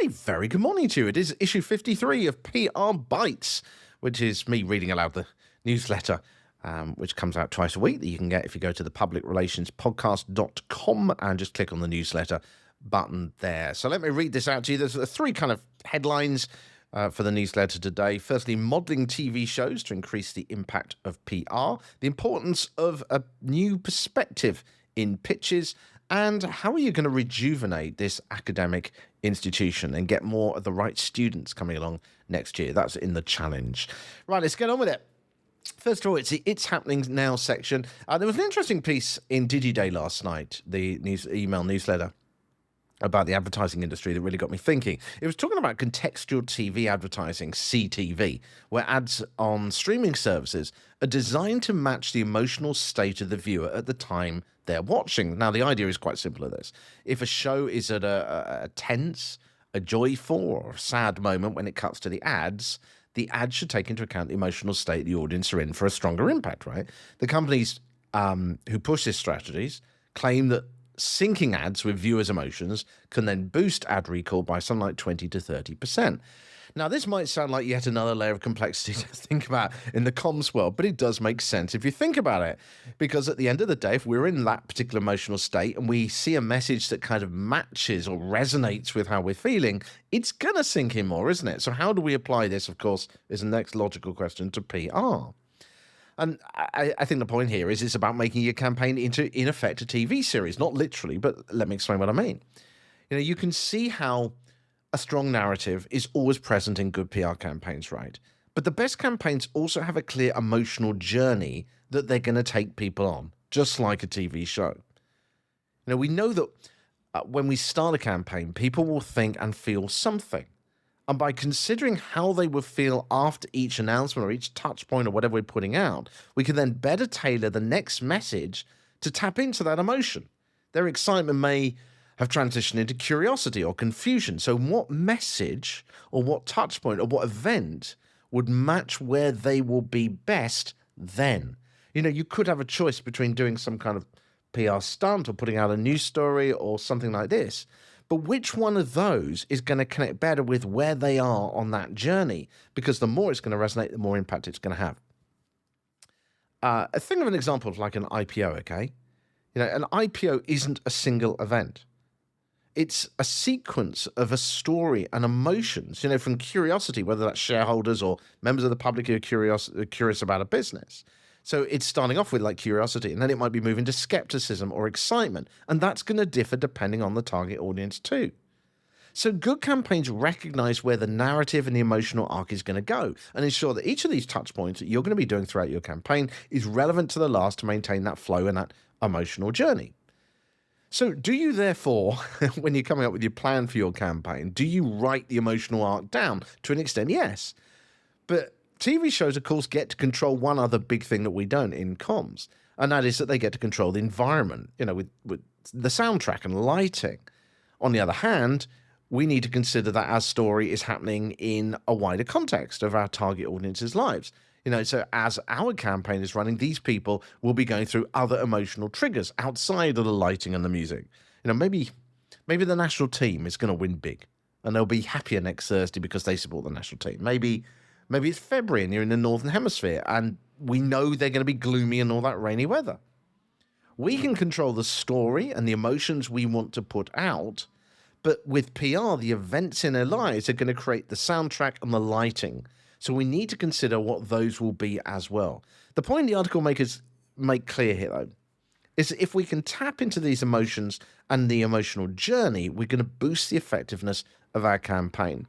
A very good morning to you. It is issue 53 of PRBites, which is me reading aloud the newsletter, which comes out twice a week that you can get if you go to the publicrelationspodcast.com and just click on the newsletter button there. So let me read this out to you. There's three kind of headlines for the newsletter today. Firstly, modeling TV shows to increase the impact of PR, the importance of a new perspective in pitches, and how are you going to rejuvenate this academic institution and get more of the right students coming along next year? That's in the challenge. Right, let's get on with it. First of all, it's the It's Happening Now section. There was an interesting piece in DigiDay last night, the email newsletter, about the advertising industry that really got me thinking. It was talking about contextual TV advertising, CTV, where ads on streaming services are designed to match the emotional state of the viewer at the time they're watching. Now, the idea is quite simple of this. If a show is at a tense, a joyful, or a sad moment when it cuts to the ad should take into account the emotional state the audience are in for a stronger impact, right? The companies who push these strategies claim that syncing ads with viewers' emotions can then boost ad recall by something like 20 to 30%. Now, this might sound like yet another layer of complexity to think about in the comms world, but it does make sense if you think about it. Because at the end of the day, if we're in that particular emotional state and we see a message that kind of matches or resonates with how we're feeling, it's going to sink in more, isn't it? So how do we apply this, of course, is the next logical question to PR. And I think the point here is it's about making your campaign into, in effect, a TV series. Not literally, but let me explain what I mean. You know, you can see how a strong narrative is always present in good PR campaigns, right? But the best campaigns also have a clear emotional journey that they're going to take people on, just like a TV show. You know, we know that when we start a campaign, people will think and feel something. And by considering how they will feel after each announcement or each touch point or whatever we're putting out, we can then better tailor the next message to tap into that emotion. Their excitement may have transitioned into curiosity or confusion. So what message or what touch point or what event would match where they will be best then? You know, you could have a choice between doing some kind of PR stunt or putting out a news story or something like this. But which one of those is going to connect better with where they are on that journey? Because the more it's going to resonate, the more impact it's going to have. Think of an example of like an IPO, okay? You know, an IPO isn't a single event. It's a sequence of a story and emotions, you know, from curiosity, whether that's shareholders or members of the public who are curious about a business. So it's starting off with like curiosity, and then it might be moving to skepticism or excitement. And that's going to differ depending on the target audience too. So good campaigns recognize where the narrative and the emotional arc is going to go and ensure that each of these touch points that you're going to be doing throughout your campaign is relevant to the last to maintain that flow and that emotional journey. So do you therefore, when you're coming up with your plan for your campaign, do you write the emotional arc down? To an extent, yes. But TV shows, of course, get to control one other big thing that we don't in comms, and that is that they get to control the environment, you know, with the soundtrack and lighting. On the other hand, we need to consider that our story is happening in a wider context of our target audience's lives. You know, so as our campaign is running, these people will be going through other emotional triggers outside of the lighting and the music. You know, maybe the national team is going to win big and they'll be happier next Thursday because they support the national team. Maybe it's February and you're in the Northern Hemisphere and we know they're going to be gloomy and all that rainy weather. We can control the story and the emotions we want to put out, but with PR, the events in their lives are going to create the soundtrack and the lighting. So we need to consider what those will be as well. The point the article makers make clear here, though, is that if we can tap into these emotions and the emotional journey, we're going to boost the effectiveness of our campaign.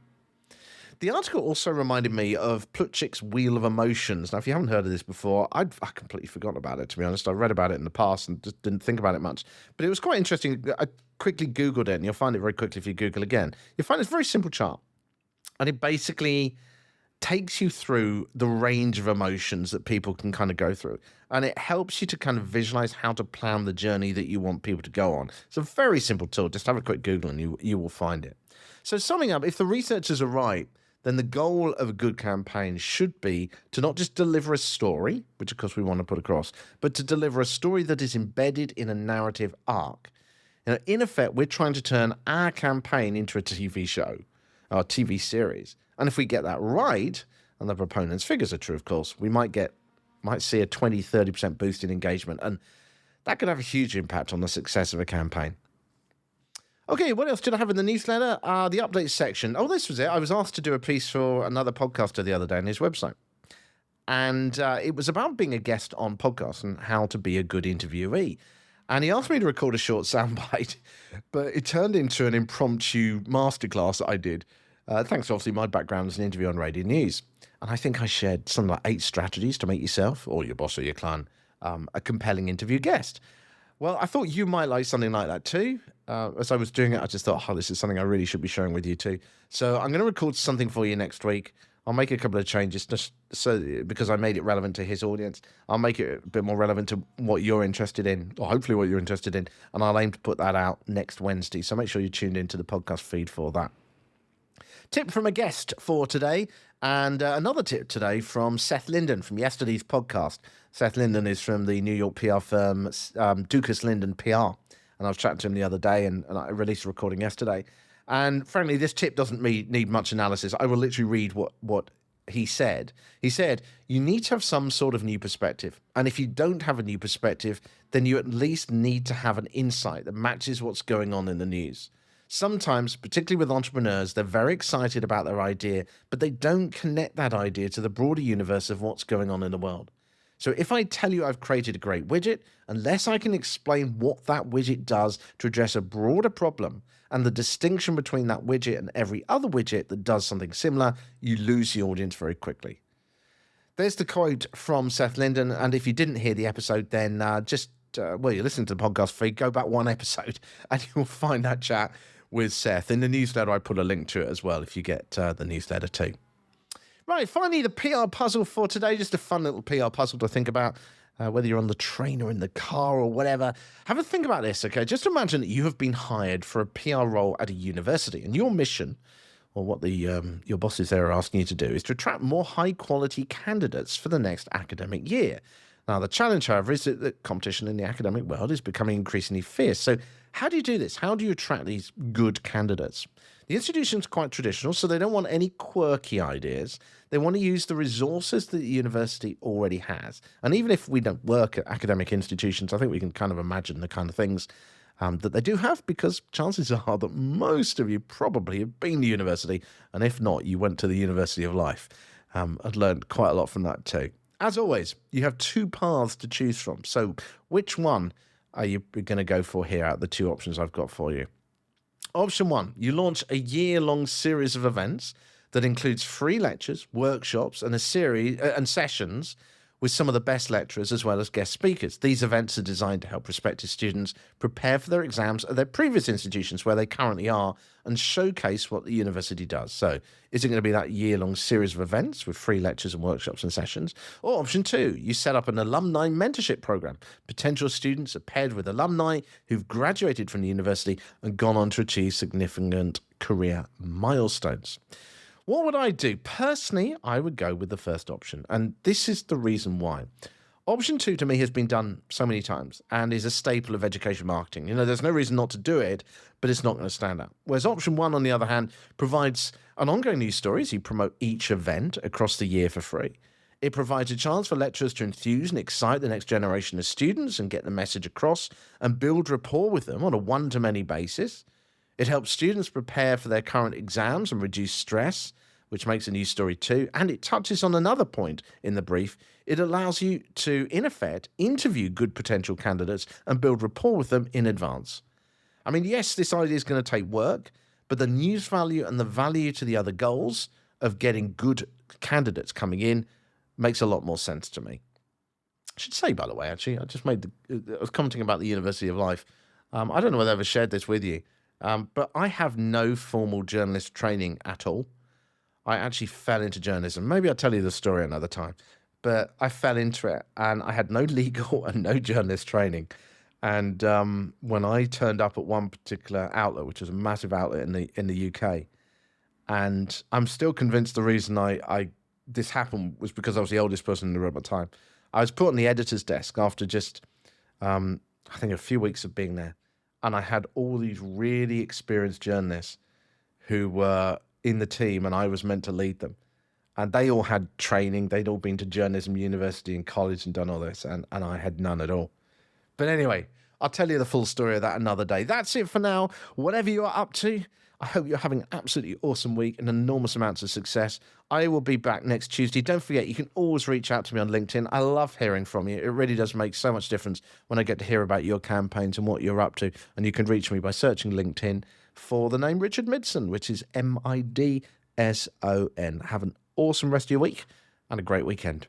The article also reminded me of Plutchik's Wheel of Emotions. Now, if you haven't heard of this before, I completely forgotten about it, to be honest. I read about it in the past and just didn't think about it much. But it was quite interesting. I quickly Googled it, and you'll find it very quickly if you Google again. You'll find it's a very simple chart. And it basically takes you through the range of emotions that people can kind of go through. And it helps you to kind of visualize how to plan the journey that you want people to go on. It's a very simple tool. Just have a quick Google and you will find it. So summing up, if the researchers are right, then the goal of a good campaign should be to not just deliver a story, which of course we want to put across, but to deliver a story that is embedded in a narrative arc. You know, in effect, we're trying to turn our campaign into a TV show. our TV series. And if we get that right, and the proponents' figures are true, of course, we might see a 20-30% boost in engagement, and that could have a huge impact on the success of a campaign. Okay, what else did I have in the newsletter? The updates section. Oh, this was it. I was asked to do a piece for another podcaster the other day on his website. And it was about being a guest on podcasts and how to be a good interviewee. And he asked me to record a short soundbite, but it turned into an impromptu masterclass that I did. Thanks to obviously my background as an interview on radio news. And I think I shared something like 8 strategies to make yourself or your boss or your client a compelling interview guest. Well, I thought you might like something like that too. As I was doing it, I just thought, this is something I really should be sharing with you too. So I'm going to record something for you next week. I'll make a couple of changes just so because I made it relevant to his audience. I'll make it a bit more relevant to what you're interested in, or hopefully what you're interested in. And I'll aim to put that out next Wednesday. So make sure you're tuned into the podcast feed for that. Tip from a guest for today, and another tip today from Seth Linden from yesterday's podcast. Seth Linden is from the New York PR firm Dukas Linden PR, and I was chatting to him the other day, and I released a recording yesterday. And frankly, this tip doesn't need much analysis. I will literally read what he said. He said, you need to have some sort of new perspective. And if you don't have a new perspective, then you at least need to have an insight that matches what's going on in the news. Sometimes, particularly with entrepreneurs, they're very excited about their idea, but they don't connect that idea to the broader universe of what's going on in the world. So if I tell you I've created a great widget, unless I can explain what that widget does to address a broader problem and the distinction between that widget and every other widget that does something similar, you lose the audience very quickly. There's the quote from Seth Linden. And if you didn't hear the episode, then you're listening to the podcast feed, go back one episode and you'll find that chat with Seth. In the newsletter, I put a link to it as well if you get the newsletter too. Right, finally, the PR puzzle for today. Just a fun little PR puzzle to think about, whether you're on the train or in the car or whatever. Have a think about this, okay? Just imagine that you have been hired for a PR role at a university, and your mission, or what your bosses there are asking you to do, is to attract more high-quality candidates for the next academic year. Now, the challenge, however, is that the competition in the academic world is becoming increasingly fierce. So how do you do this? How do you attract these good candidates? The institution's quite traditional, so they don't want any quirky ideas. They want to use the resources that the university already has. And even if we don't work at academic institutions, I think we can kind of imagine the kind of things that they do have, because chances are that most of you probably have been to university, and if not, you went to the University of Life. I've learned quite a lot from that too. As always, you have 2 paths to choose from. So which one are you going to go for here out of the 2 options I've got for you? Option 1, you launch a year-long series of events that includes free lectures, workshops, and a series and sessions with some of the best lecturers as well as guest speakers. These events are designed to help prospective students prepare for their exams at their previous institutions where they currently are and showcase what the university does. So is it going to be that year-long series of events with free lectures and workshops and sessions? Or option 2, you set up an alumni mentorship program. Potential students are paired with alumni who've graduated from the university and gone on to achieve significant career milestones. What would I do? Personally, I would go with the first option, and this is the reason why. Option 2 to me has been done so many times and is a staple of education marketing. There's no reason not to do it, but it's not going to stand out. Whereas option 1, on the other hand, provides an ongoing news story as you promote each event across the year for free. It provides a chance for lecturers to enthuse and excite the next generation of students and get the message across and build rapport with them on a one-to-many basis. It helps students prepare for their current exams and reduce stress, which makes a news story too. And it touches on another point in the brief. It allows you to, in effect, interview good potential candidates and build rapport with them in advance. I mean, yes, this idea is going to take work, but the news value and the value to the other goals of getting good candidates coming in makes a lot more sense to me. I should say, by the way, actually, I was commenting about the University of Life. I don't know whether I ever shared this with you. But I have no formal journalist training at all. I actually fell into journalism. Maybe I'll tell you the story another time. But I fell into it, and I had no legal and no journalist training. And when I turned up at one particular outlet, which was a massive outlet in the UK, and I'm still convinced the reason this happened was because I was the oldest person in the room at the time. I was put on the editor's desk after just, I think, a few weeks of being there. And I had all these really experienced journalists who were in the team, and I was meant to lead them. And they all had training. They'd all been to journalism university and college and done all this, and I had none at all. But anyway, I'll tell you the full story of that another day. That's it for now. Whatever you're up to, I hope you're having an absolutely awesome week and enormous amounts of success. I will be back next Tuesday. Don't forget, you can always reach out to me on LinkedIn. I love hearing from you. It really does make so much difference when I get to hear about your campaigns and what you're up to. And you can reach me by searching LinkedIn for the name Richard Midson, which is Midson. Have an awesome rest of your week and a great weekend.